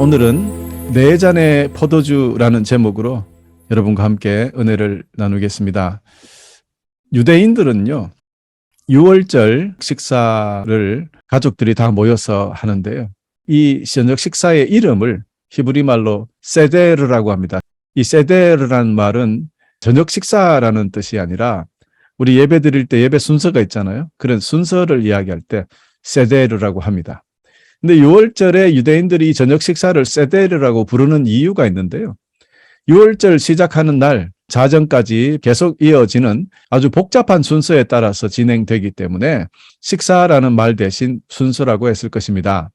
오늘은 네 잔의 포도주라는 제목으로 여러분과 함께 은혜를 나누겠습니다. 유대인들은요, 6월절 식사를 가족들이 다 모여서 하는데요. 이 저녁 식사의 이름을 히브리 말로 세데르라고 합니다. 이 세데르라는 말은 저녁 식사라는 뜻이 아니라 우리 예배 드릴 때 예배 순서가 있잖아요. 그런 순서를 이야기할 때 세데르라고 합니다. 근데 6월절에 유대인들이 저녁 식사를 세데르라고 부르는 이유가 있는데요. 6월절 시작하는 날 자정까지 계속 이어지는 아주 복잡한 순서에 따라서 진행되기 때문에 식사라는 말 대신 순서라고 했을 것입니다.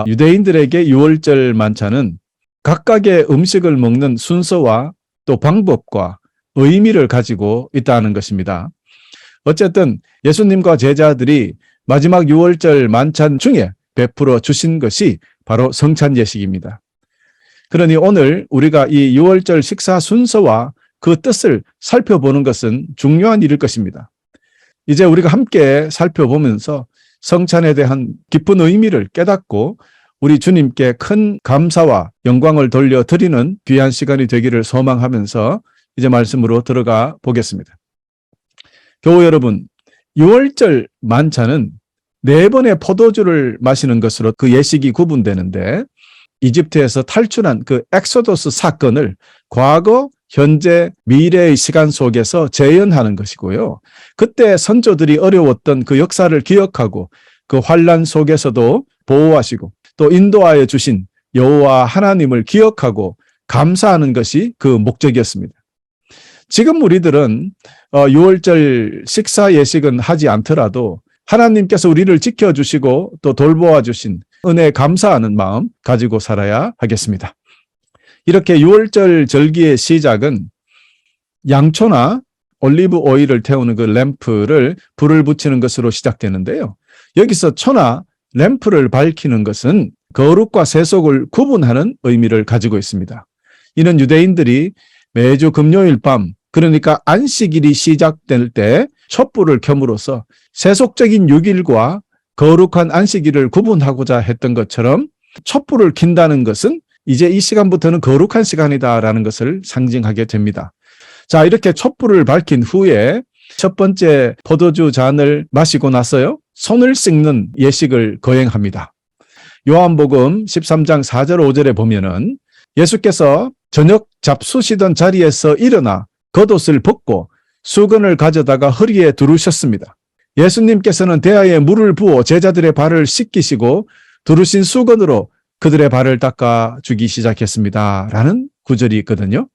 유대인들에게 6월절 만찬은 각각의 음식을 먹는 순서와 또 방법과 의미를 가지고 있다는 것입니다. 어쨌든 예수님과 제자들이 마지막 6월절 만찬 중에 베풀어 주신 것이 바로 성찬 예식입니다. 그러니 오늘 우리가 이 6월절 식사 순서와 그 뜻을 살펴보는 것은 중요한 일일 것입니다. 이제 우리가 함께 살펴보면서 성찬에 대한 깊은 의미를 깨닫고 우리 주님께 큰 감사와 영광을 돌려드리는 귀한 시간이 되기를 소망하면서 이제 말씀으로 들어가 보겠습니다. 교우 여러분, 6월절 만찬은 4번의 포도주를 마시는 것으로 그 예식이 구분되는데 이집트에서 탈출한 그 엑소더스 사건을 과거, 현재, 미래의 시간 속에서 재현하는 것이고요. 그때 선조들이 어려웠던 그 역사를 기억하고 그 환난 속에서도 보호하시고 또 인도하여 주신 여호와 하나님을 기억하고 감사하는 것이 그 목적이었습니다. 지금 우리들은 6월절 식사 예식은 하지 않더라도 하나님께서 우리를 지켜주시고 또 돌보아 주신 은혜에 감사하는 마음 가지고 살아야 하겠습니다. 이렇게 6월절 절기의 시작은 양초나 올리브 오일을 태우는 그 램프를 불을 붙이는 것으로 시작되는데요. 여기서 초나 램프를 밝히는 것은 거룩과 세속을 구분하는 의미를 가지고 있습니다. 이는 유대인들이 매주 금요일 밤, 그러니까 안식일이 시작될 때 촛불을 켬으로써 세속적인 6일과 거룩한 안식일을 구분하고자 했던 것처럼 촛불을 킨다는 것은 이제 이 시간부터는 거룩한 시간이다라는 것을 상징하게 됩니다. 자, 이렇게 촛불을 밝힌 후에 첫 번째 포도주 잔을 마시고 나서요, 손을 씻는 예식을 거행합니다. 요한복음 13장 4절 5절에 보면은 예수께서 저녁 잡수시던 자리에서 일어나 겉옷을 벗고 수건을 가져다가 허리에 두르셨습니다. 예수님께서는 대야에 물을 부어 제자들의 발을 씻기시고 두르신 수건으로 그들의 발을 닦아주기 시작했습니다. 라는 구절이 있거든요.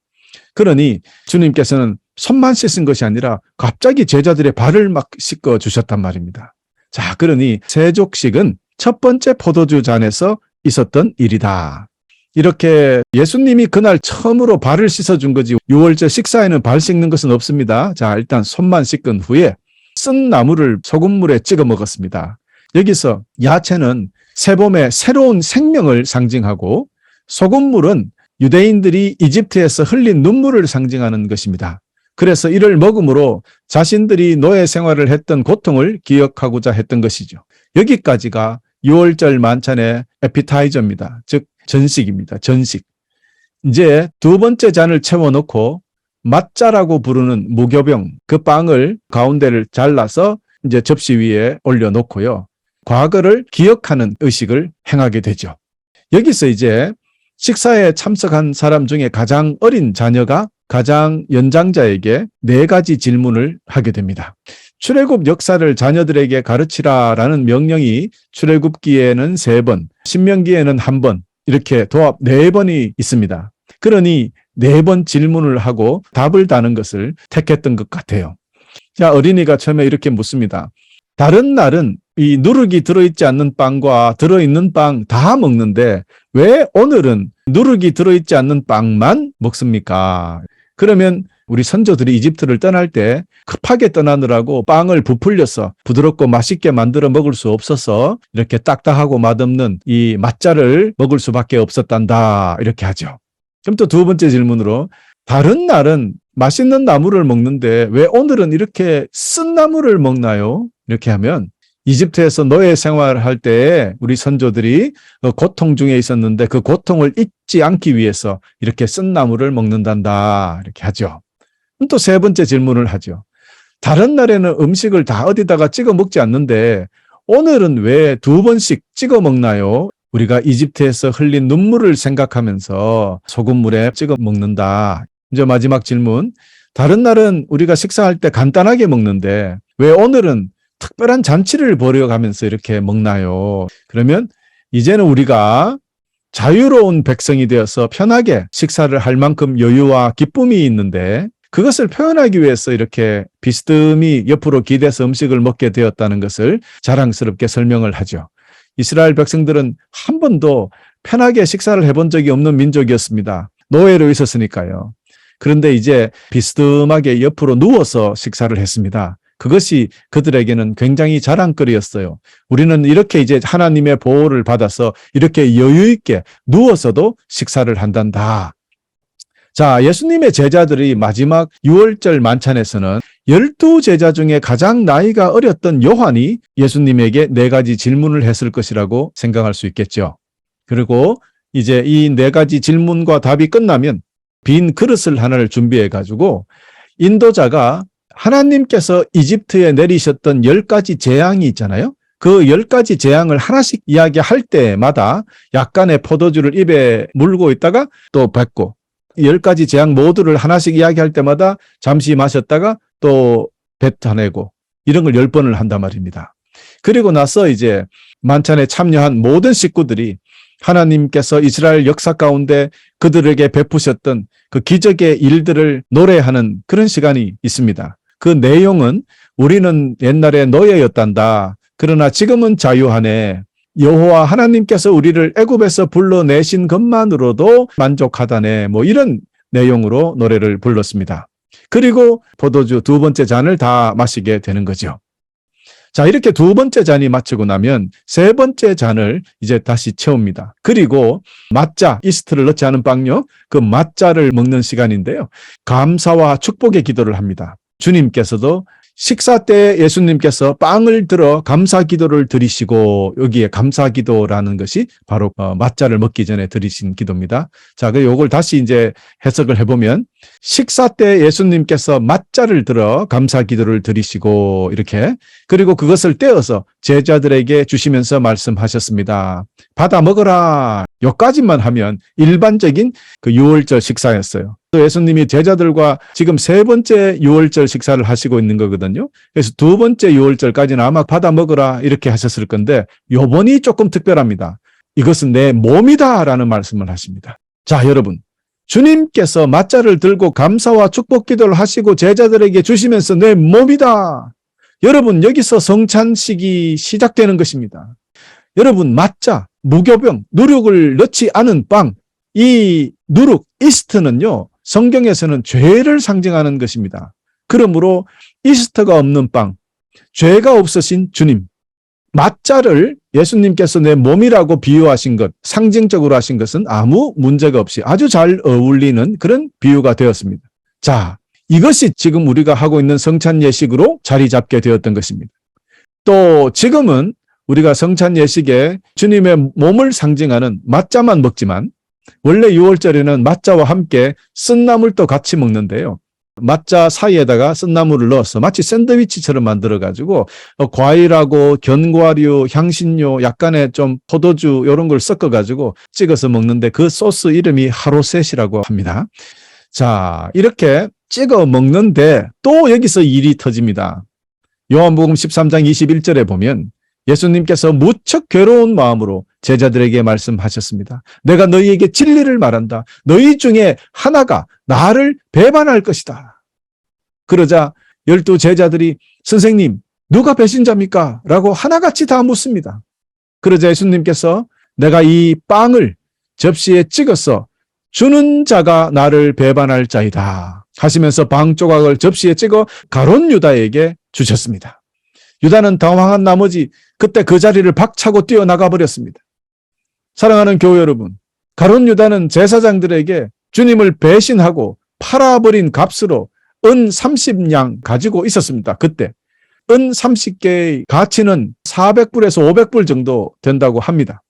그러니 주님께서는 손만 씻은 것이 아니라 갑자기 제자들의 발을 막 씻겨주셨단 말입니다. 자, 그러니 세족식은 첫 번째 포도주 잔에서 있었던 일이다. 이렇게 예수님이 그날 처음으로 발을 씻어준 거지 6월절 식사에는 발 씻는 것은 없습니다. 자, 일단 손만 씻은 후에 쓴 나물을 소금물에 찍어 먹었습니다. 여기서 야채는 새봄의 새로운 생명을 상징하고 소금물은 유대인들이 이집트에서 흘린 눈물을 상징하는 것입니다. 그래서 이를 먹음으로 자신들이 노예 생활을 했던 고통을 기억하고자 했던 것이죠. 여기까지가 6월절 만찬의 에피타이저입니다. 즉 전식입니다. 전식. 이제 두 번째 잔을 채워놓고 맛자라고 부르는 무교병, 그 빵을 가운데를 잘라서 이제 접시 위에 올려놓고요. 과거를 기억하는 의식을 행하게 되죠. 여기서 이제 식사에 참석한 사람 중에 가장 어린 자녀가 가장 연장자에게 4가지 질문을 하게 됩니다. 출애굽 역사를 자녀들에게 가르치라라는 명령이 출애굽기에는 3번, 신명기에는 1번, 이렇게 도합 4번이 있습니다. 그러니 4번 질문을 하고 답을 다는 것을 택했던 것 같아요. 자, 어린이가 처음에 이렇게 묻습니다. 다른 날은 이 누룩이 들어있지 않는 빵과 들어있는 빵 다 먹는데 왜 오늘은 누룩이 들어있지 않는 빵만 먹습니까? 그러면 우리 선조들이 이집트를 떠날 때 급하게 떠나느라고 빵을 부풀려서 부드럽고 맛있게 만들어 먹을 수 없어서 이렇게 딱딱하고 맛없는 이 맛자를 먹을 수밖에 없었단다. 이렇게 하죠. 그럼 또 두 번째 질문으로 다른 날은 맛있는 나물을 먹는데 왜 오늘은 이렇게 쓴 나물을 먹나요? 이렇게 하면 이집트에서 노예 생활할 때 우리 선조들이 고통 중에 있었는데 그 고통을 잊지 않기 위해서 이렇게 쓴 나물을 먹는단다. 이렇게 하죠. 또 세 번째 질문을 하죠. 다른 날에는 음식을 다 어디다가 찍어 먹지 않는데 오늘은 왜 두 번씩 찍어 먹나요? 우리가 이집트에서 흘린 눈물을 생각하면서 소금물에 찍어 먹는다. 이제 마지막 질문. 다른 날은 우리가 식사할 때 간단하게 먹는데 왜 오늘은 특별한 잔치를 벌여가면서 이렇게 먹나요? 그러면 이제는 우리가 자유로운 백성이 되어서 편하게 식사를 할 만큼 여유와 기쁨이 있는데 그것을 표현하기 위해서 이렇게 비스듬히 옆으로 기대서 음식을 먹게 되었다는 것을 자랑스럽게 설명을 하죠. 이스라엘 백성들은 한 번도 편하게 식사를 해본 적이 없는 민족이었습니다. 노예로 있었으니까요. 그런데 이제 비스듬하게 옆으로 누워서 식사를 했습니다. 그것이 그들에게는 굉장히 자랑거리였어요. 우리는 이렇게 이제 하나님의 보호를 받아서 이렇게 여유 있게 누워서도 식사를 한단다. 자, 예수님의 제자들이 마지막 유월절 만찬에서는 12제자 중에 가장 나이가 어렸던 요한이 예수님에게 4가지 질문을 했을 것이라고 생각할 수 있겠죠. 그리고 이제 이 4가지 질문과 답이 끝나면 빈 그릇을 하나를 준비해 가지고 인도자가 하나님께서 이집트에 내리셨던 10가지 재앙이 있잖아요. 그 10가지 재앙을 하나씩 이야기할 때마다 약간의 포도주를 입에 물고 있다가 또 뱉고 10가지 재앙 모두를 하나씩 이야기할 때마다 잠시 마셨다가 또 뱉어내고 이런 걸 10번을 한단 말입니다. 그리고 나서 이제 만찬에 참여한 모든 식구들이 하나님께서 이스라엘 역사 가운데 그들에게 베푸셨던 그 기적의 일들을 노래하는 그런 시간이 있습니다. 그 내용은 우리는 옛날에 노예였단다. 그러나 지금은 자유하네. 여호와 하나님께서 우리를 애굽에서 불러내신 것만으로도 만족하다네. 뭐 이런 내용으로 노래를 불렀습니다. 그리고 포도주 2번째 잔을 다 마시게 되는 거죠. 자, 이렇게 2번째 잔이 마치고 나면 3번째 잔을 이제 다시 채웁니다. 그리고 mat자, 이스트를 넣지 않은 빵요. 그 mat자를 먹는 시간인데요. 감사와 축복의 기도를 합니다. 주님께서도 식사 때 예수님께서 빵을 들어 감사 기도를 드리시고 여기에 감사 기도라는 것이 바로 mat자를 먹기 전에 드리신 기도입니다. 자, 그 요걸 다시 이제 해석을 해보면 식사 때 예수님께서 mat자를 들어 감사 기도를 드리시고 이렇게 그리고 그것을 떼어서 제자들에게 주시면서 말씀하셨습니다. 받아 먹어라. 요까지만 하면 일반적인 그 유월절 식사였어요. 또 예수님이 제자들과 지금 3번째 유월절 식사를 하시고 있는 거거든요. 그래서 2번째 유월절까지는 아마 받아 먹어라 이렇게 하셨을 건데 요번이 조금 특별합니다. 이것은 내 몸이다라는 말씀을 하십니다. 자, 여러분. 주님께서 mat자를 들고 감사와 축복 기도를 하시고 제자들에게 주시면서 내 몸이다. 여러분, 여기서 성찬식이 시작되는 것입니다. 여러분, mat자, 무교병, 누룩을 넣지 않은 빵, 이 누룩, 이스트는요, 성경에서는 죄를 상징하는 것입니다. 그러므로 이스트가 없는 빵, 죄가 없으신 주님, mat자를 예수님께서 내 몸이라고 비유하신 것, 상징적으로 하신 것은 아무 문제가 없이 아주 잘 어울리는 그런 비유가 되었습니다. 자, 이것이 지금 우리가 하고 있는 성찬 예식으로 자리 잡게 되었던 것입니다. 또 지금은 우리가 성찬 예식에 주님의 몸을 상징하는 mat자만 먹지만 원래 유월절에는 mat자와 함께 쓴나물도 같이 먹는데요. mat자 사이에다가 쓴나물을 넣어서 마치 샌드위치처럼 만들어가지고 과일하고 견과류, 향신료, 약간의 좀 포도주 이런 걸 섞어가지고 찍어서 먹는데 그 소스 이름이 하로셋이라고 합니다. 자, 이렇게 찍어 먹는데 또 여기서 일이 터집니다. 요한복음 13장 21절에 보면 예수님께서 무척 괴로운 마음으로 제자들에게 말씀하셨습니다. 내가 너희에게 진리를 말한다. 너희 중에 하나가 나를 배반할 것이다. 그러자 12 제자들이 선생님 누가 배신자입니까? 라고 하나같이 다 묻습니다. 그러자 예수님께서 내가 이 빵을 접시에 찍어서 주는 자가 나를 배반할 자이다 하시면서 빵 조각을 접시에 찍어 가룟 유다에게 주셨습니다. 유다는 당황한 나머지 그때 그 자리를 박차고 뛰어나가 버렸습니다. 사랑하는 교회 여러분, 가룟 유다는 제사장들에게 주님을 배신하고 팔아버린 값으로 은 30냥 가지고 있었습니다. 그때. 은 30개의 가치는 400불에서 500불 정도 된다고 합니다.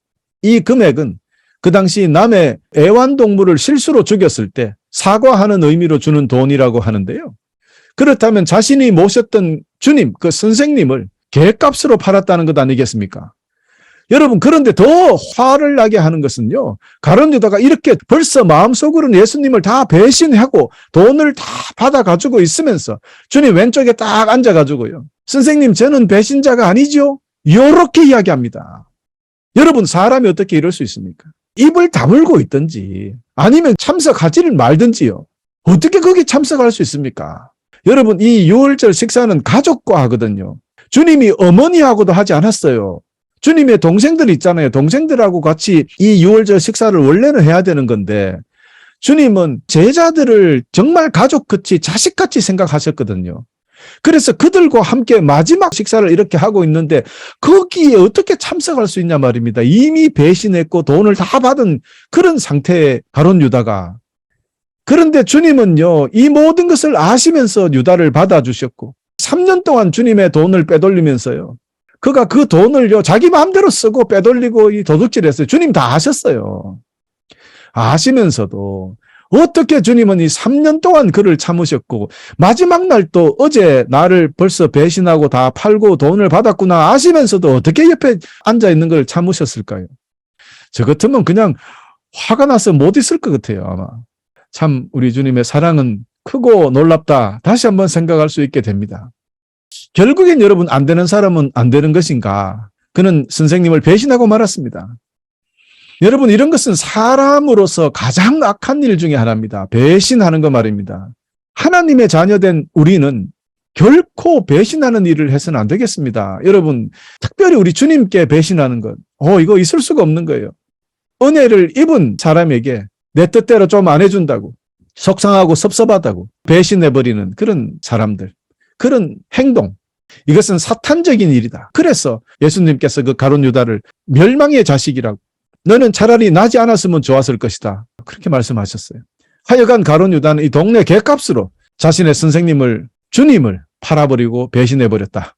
이 금액은 그 당시 남의 애완동물을 실수로 죽였을 때 사과하는 의미로 주는 돈이라고 하는데요. 그렇다면 자신이 모셨던 주님, 그 선생님을 개값으로 팔았다는 것 아니겠습니까? 여러분, 그런데 더 화를 나게 하는 것은요, 가룟 유다가 이렇게 벌써 마음속으로는 예수님을 다 배신하고 돈을 다 받아가지고 있으면서 주님 왼쪽에 딱 앉아가지고요, 선생님 저는 배신자가 아니죠? 이렇게 이야기합니다. 여러분, 사람이 어떻게 이럴 수 있습니까? 입을 다물고 있든지 아니면 참석하지를 말든지요. 어떻게 거기 참석할 수 있습니까? 여러분, 이 유월절 식사는 가족과 하거든요. 주님이 어머니하고도 하지 않았어요. 주님의 동생들 있잖아요. 동생들하고 같이 이 유월절 식사를 원래는 해야 되는 건데 주님은 제자들을 정말 가족같이 자식같이 생각하셨거든요. 그래서 그들과 함께 마지막 식사를 이렇게 하고 있는데 거기에 어떻게 참석할 수 있냐 말입니다. 이미 배신했고 돈을 다 받은 그런 상태의 가룟 유다가. 그런데 주님은요, 이 모든 것을 아시면서 유다를 받아주셨고 3년 동안 주님의 돈을 빼돌리면서요, 그가 그 돈을요 자기 마음대로 쓰고 빼돌리고 이 도둑질했어요. 주님 다 아셨어요. 아시면서도 어떻게 주님은 이 3년 동안 그를 참으셨고 마지막 날 또 어제 나를 벌써 배신하고 다 팔고 돈을 받았구나 아시면서도 어떻게 옆에 앉아있는 걸 참으셨을까요? 저 같으면 그냥 화가 나서 못 있을 것 같아요, 아마. 참 우리 주님의 사랑은 크고 놀랍다, 다시 한번 생각할 수 있게 됩니다. 결국엔 여러분, 안 되는 사람은 안 되는 것인가? 그는 선생님을 배신하고 말았습니다. 여러분, 이런 것은 사람으로서 가장 악한 일 중에 하나입니다. 배신하는 거 말입니다. 하나님의 자녀된 우리는 결코 배신하는 일을 해서는 안 되겠습니다. 여러분, 특별히 우리 주님께 배신하는 것, 이거 있을 수가 없는 거예요. 은혜를 입은 사람에게 내 뜻대로 좀 안 해준다고, 속상하고 섭섭하다고 배신해버리는 그런 사람들, 그런 행동, 이것은 사탄적인 일이다. 그래서 예수님께서 그 가룟 유다를 멸망의 자식이라고, 너는 차라리 나지 않았으면 좋았을 것이다, 그렇게 말씀하셨어요. 하여간 가룟 유다는 이 동네 객값으로 자신의 선생님을, 주님을 팔아버리고 배신해버렸다.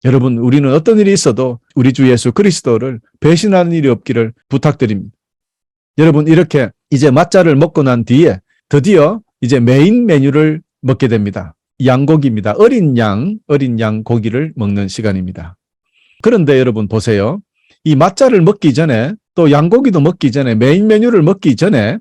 여러분, 우리는 어떤 일이 있어도 우리 주 예수 그리스도를 배신하는 일이 없기를 부탁드립니다. 여러분, 이렇게 이제 맞자를 먹고 난 뒤에 드디어 이제 메인 메뉴를 먹게 됩니다. 양고기입니다. 어린 양 고기를 먹는 시간입니다. 그런데 여러분 보세요. 이 맞자를 먹기 전에, 또 양고기도 먹기 전에, 메인 메뉴를 먹기 전에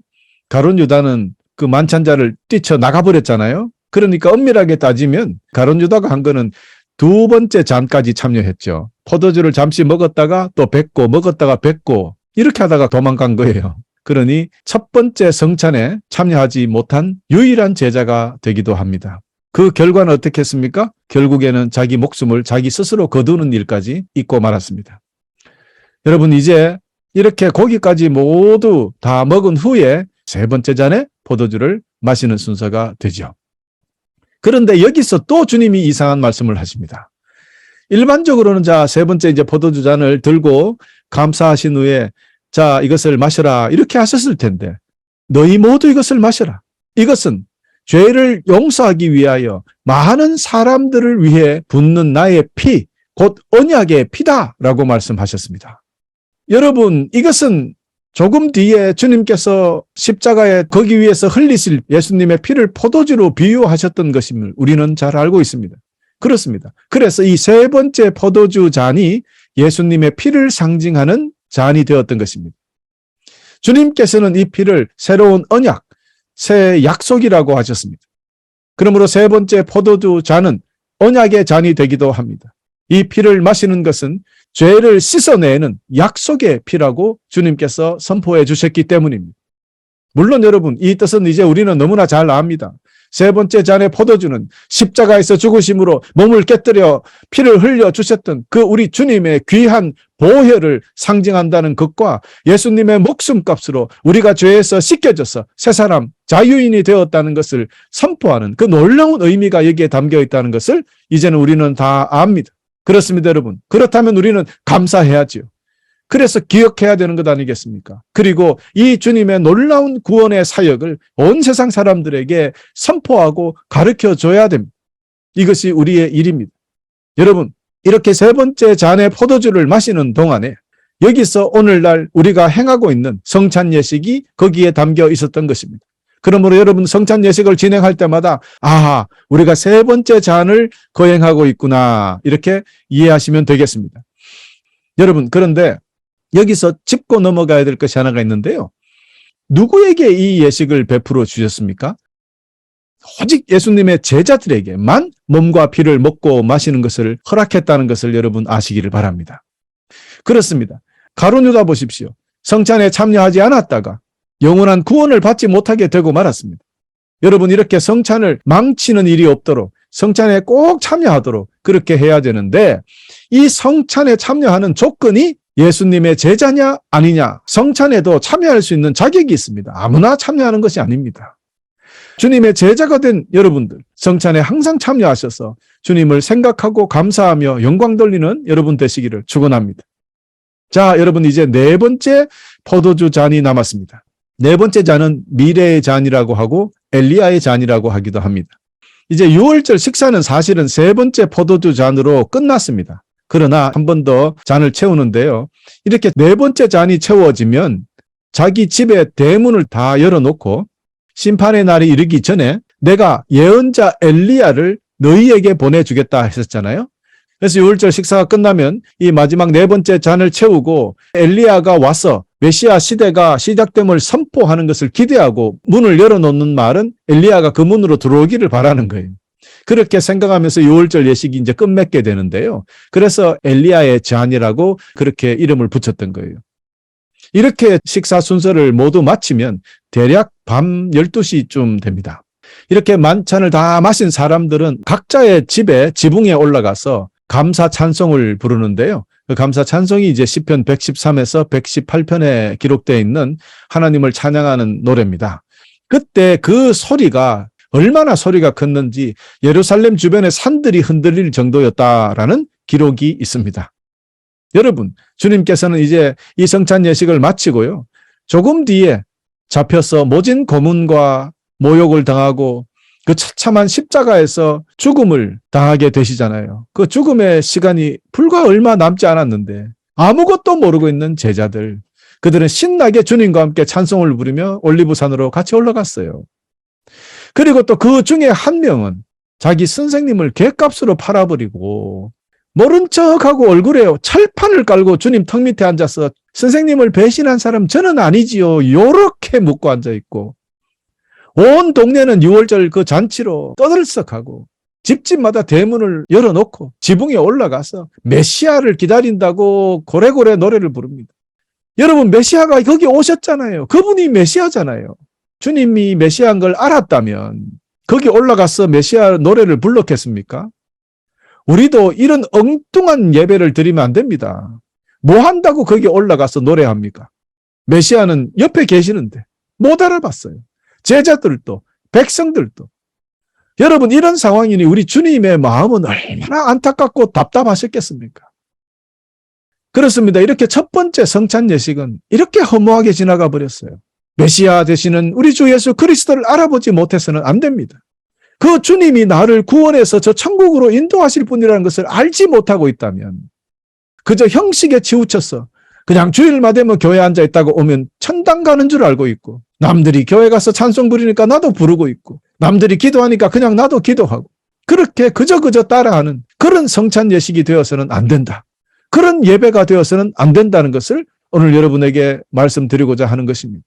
가룟 유다는 그 만찬자를 뛰쳐나가 버렸잖아요. 그러니까 엄밀하게 따지면 가룟 유다가 한 거는 두 번째 잔까지 참여했죠. 포도주를 잠시 먹었다가 또 뱉고, 먹었다가 뱉고, 이렇게 하다가 도망간 거예요. 그러니 첫 번째 성찬에 참여하지 못한 유일한 제자가 되기도 합니다. 그 결과는 어떻겠습니까? 결국에는 자기 목숨을 자기 스스로 거두는 일까지 있고 말았습니다. 여러분, 이제 이렇게 고기까지 모두 다 먹은 후에 세 번째 잔에 포도주를 마시는 순서가 되죠. 그런데 여기서 또 주님이 이상한 말씀을 하십니다. 일반적으로는 세 번째 이제 포도주 잔을 들고 감사하신 후에 자, 이것을 마셔라, 이렇게 하셨을 텐데, 너희 모두 이것을 마셔라. 이것은 죄를 용서하기 위하여 많은 사람들을 위해 붓는 나의 피, 곧 언약의 피다라고 말씀하셨습니다. 여러분, 이것은 조금 뒤에 주님께서 십자가에 거기 위해서 흘리실 예수님의 피를 포도주로 비유하셨던 것임을 우리는 잘 알고 있습니다. 그렇습니다. 그래서 이 세 번째 포도주 잔이 예수님의 피를 상징하는 잔이 되었던 것입니다. 주님께서는 이 피를 새로운 언약, 새 약속이라고 하셨습니다. 그러므로 세 번째 포도주 잔은 언약의 잔이 되기도 합니다. 이 피를 마시는 것은 죄를 씻어내는 약속의 피라고 주님께서 선포해 주셨기 때문입니다. 물론 여러분, 이 뜻은 이제 우리는 너무나 잘 압니다. 세 번째 잔의 포도주는 십자가에서 죽으심으로 몸을 깨뜨려 피를 흘려 주셨던 그 우리 주님의 귀한 보혈을 상징한다는 것과 예수님의 목숨값으로 우리가 죄에서 씻겨져서 새 사람, 자유인이 되었다는 것을 선포하는 그 놀라운 의미가 여기에 담겨 있다는 것을 이제는 우리는 다 압니다. 그렇습니다, 여러분. 그렇다면 우리는 감사해야지요. 그래서 기억해야 되는 것 아니겠습니까? 그리고 이 주님의 놀라운 구원의 사역을 온 세상 사람들에게 선포하고 가르쳐줘야 됩니다. 이것이 우리의 일입니다. 여러분, 이렇게 세 번째 잔의 포도주를 마시는 동안에 여기서 오늘날 우리가 행하고 있는 성찬 예식이 거기에 담겨 있었던 것입니다. 그러므로 여러분 성찬 예식을 진행할 때마다 우리가 세 번째 잔을 거행하고 있구나 이렇게 이해하시면 되겠습니다. 여러분, 그런데 여기서 짚고 넘어가야 될 것이 하나가 있는데요. 누구에게 이 예식을 베풀어 주셨습니까? 오직 예수님의 제자들에게만 몸과 피를 먹고 마시는 것을 허락했다는 것을 여러분 아시기를 바랍니다. 그렇습니다. 가룟 유다 보십시오. 성찬에 참여하지 않았다가 영원한 구원을 받지 못하게 되고 말았습니다. 여러분, 이렇게 성찬을 망치는 일이 없도록 성찬에 꼭 참여하도록 그렇게 해야 되는데, 이 성찬에 참여하는 조건이 예수님의 제자냐 아니냐, 성찬에도 참여할 수 있는 자격이 있습니다. 아무나 참여하는 것이 아닙니다. 주님의 제자가 된 여러분들, 성찬에 항상 참여하셔서 주님을 생각하고 감사하며 영광 돌리는 여러분 되시기를 축원합니다. 자, 여러분, 이제 네 번째 포도주 잔이 남았습니다. 네 번째 잔은 미래의 잔이라고 하고 엘리야의 잔이라고 하기도 합니다. 이제 유월절 식사는 사실은 세 번째 포도주 잔으로 끝났습니다. 그러나 한 번 더 잔을 채우는데요. 이렇게 네 번째 잔이 채워지면 자기 집의 대문을 다 열어놓고 심판의 날이 이르기 전에 내가 예언자 엘리야를 너희에게 보내주겠다 했었잖아요. 그래서 유월절 식사가 끝나면 이 마지막 네 번째 잔을 채우고 엘리야가 와서 메시아 시대가 시작됨을 선포하는 것을 기대하고 문을 열어놓는 말은 엘리야가 그 문으로 들어오기를 바라는 거예요. 그렇게 생각하면서 유월절 예식이 이제 끝맺게 되는데요. 그래서 엘리야의 잔이라고 그렇게 이름을 붙였던 거예요. 이렇게 식사 순서를 모두 마치면 대략 밤 12시쯤 됩니다. 이렇게 만찬을 다 마신 사람들은 각자의 집에 지붕에 올라가서 감사 찬송을 부르는데요. 그 감사 찬송이 이제 시편 113에서 118편에 기록되어 있는 하나님을 찬양하는 노래입니다. 그때 그 소리가 얼마나 소리가 컸는지 예루살렘 주변의 산들이 흔들릴 정도였다라는 기록이 있습니다. 여러분, 주님께서는 이제 이 성찬 예식을 마치고요. 조금 뒤에 잡혀서 모진 고문과 모욕을 당하고 그 처참한 십자가에서 죽음을 당하게 되시잖아요. 그 죽음의 시간이 불과 얼마 남지 않았는데 아무것도 모르고 있는 제자들, 그들은 신나게 주님과 함께 찬송을 부르며 올리브산으로 같이 올라갔어요. 그리고 또 그 중에 한 명은 자기 선생님을 곶값으로 팔아버리고 모른 척하고 얼굴에 철판을 깔고 주님 턱 밑에 앉아서 선생님을 배신한 사람 저는 아니지요. 요렇게 묻고 앉아있고, 온 동네는 유월절 그 잔치로 떠들썩하고 집집마다 대문을 열어놓고 지붕에 올라가서 메시아를 기다린다고 고래고래 노래를 부릅니다. 여러분, 메시아가 거기 오셨잖아요. 그분이 메시아잖아요. 주님이 메시아인 걸 알았다면 거기 올라가서 메시아 노래를 불렀겠습니까? 우리도 이런 엉뚱한 예배를 드리면 안 됩니다. 뭐 한다고 거기 올라가서 노래합니까? 메시아는 옆에 계시는데 못 알아봤어요. 제자들도 백성들도. 여러분, 이런 상황이니 우리 주님의 마음은 얼마나 안타깝고 답답하셨겠습니까? 그렇습니다. 이렇게 첫 번째 성찬 예식은 이렇게 허무하게 지나가 버렸어요. 메시아 되시는 우리 주 예수 그리스도를 알아보지 못해서는 안 됩니다. 그 주님이 나를 구원해서 저 천국으로 인도하실 분이라는 것을 알지 못하고 있다면, 그저 형식에 치우쳐서 그냥 주일만 되면 교회에 앉아있다고 오면 천당 가는 줄 알고 있고, 남들이 교회 가서 찬송 부르니까 나도 부르고 있고, 남들이 기도하니까 그냥 나도 기도하고, 그렇게 그저 따라하는 그런 성찬 예식이 되어서는 안 된다. 그런 예배가 되어서는 안 된다는 것을 오늘 여러분에게 말씀드리고자 하는 것입니다.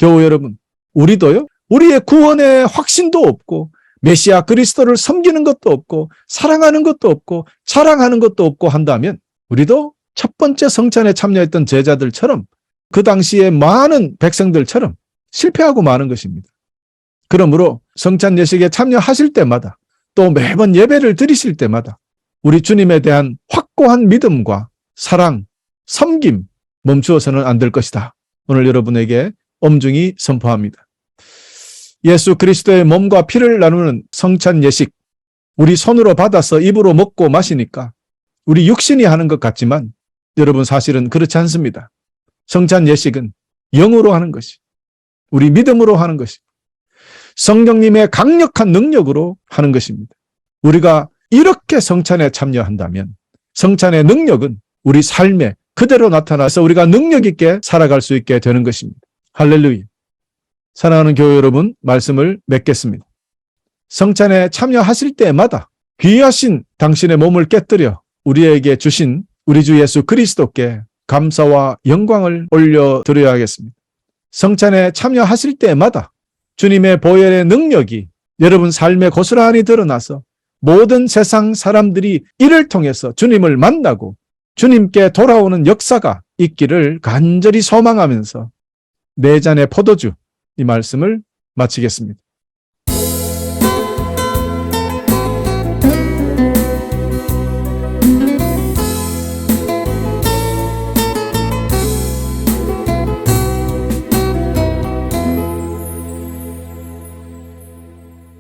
교우 여러분, 우리도요, 우리의 구원의 확신도 없고 메시아 그리스도를 섬기는 것도 없고 사랑하는 것도 없고 자랑하는 것도 없고 한다면 우리도 첫 번째 성찬에 참여했던 제자들처럼, 그 당시에 많은 백성들처럼 실패하고 마는 것입니다. 그러므로 성찬 예식에 참여하실 때마다, 또 매번 예배를 드리실 때마다 우리 주님에 대한 확고한 믿음과 사랑, 섬김 멈추어서는 안 될 것이다. 오늘 여러분에게 엄중히 선포합니다. 예수 그리스도의 몸과 피를 나누는 성찬 예식, 우리 손으로 받아서 입으로 먹고 마시니까 우리 육신이 하는 것 같지만 여러분, 사실은 그렇지 않습니다. 성찬 예식은 영으로 하는 것이, 우리 믿음으로 하는 것이, 성령님의 강력한 능력으로 하는 것입니다. 우리가 이렇게 성찬에 참여한다면 성찬의 능력은 우리 삶에 그대로 나타나서 우리가 능력 있게 살아갈 수 있게 되는 것입니다. 할렐루야. 사랑하는 교회 여러분, 말씀을 맺겠습니다. 성찬에 참여하실 때마다 귀하신 당신의 몸을 깨뜨려 우리에게 주신 우리 주 예수 그리스도께 감사와 영광을 올려드려야겠습니다. 성찬에 참여하실 때마다 주님의 보혈의 능력이 여러분 삶에 고스란히 드러나서 모든 세상 사람들이 이를 통해서 주님을 만나고 주님께 돌아오는 역사가 있기를 간절히 소망하면서 네 잔의 포도주 이 말씀을 마치겠습니다.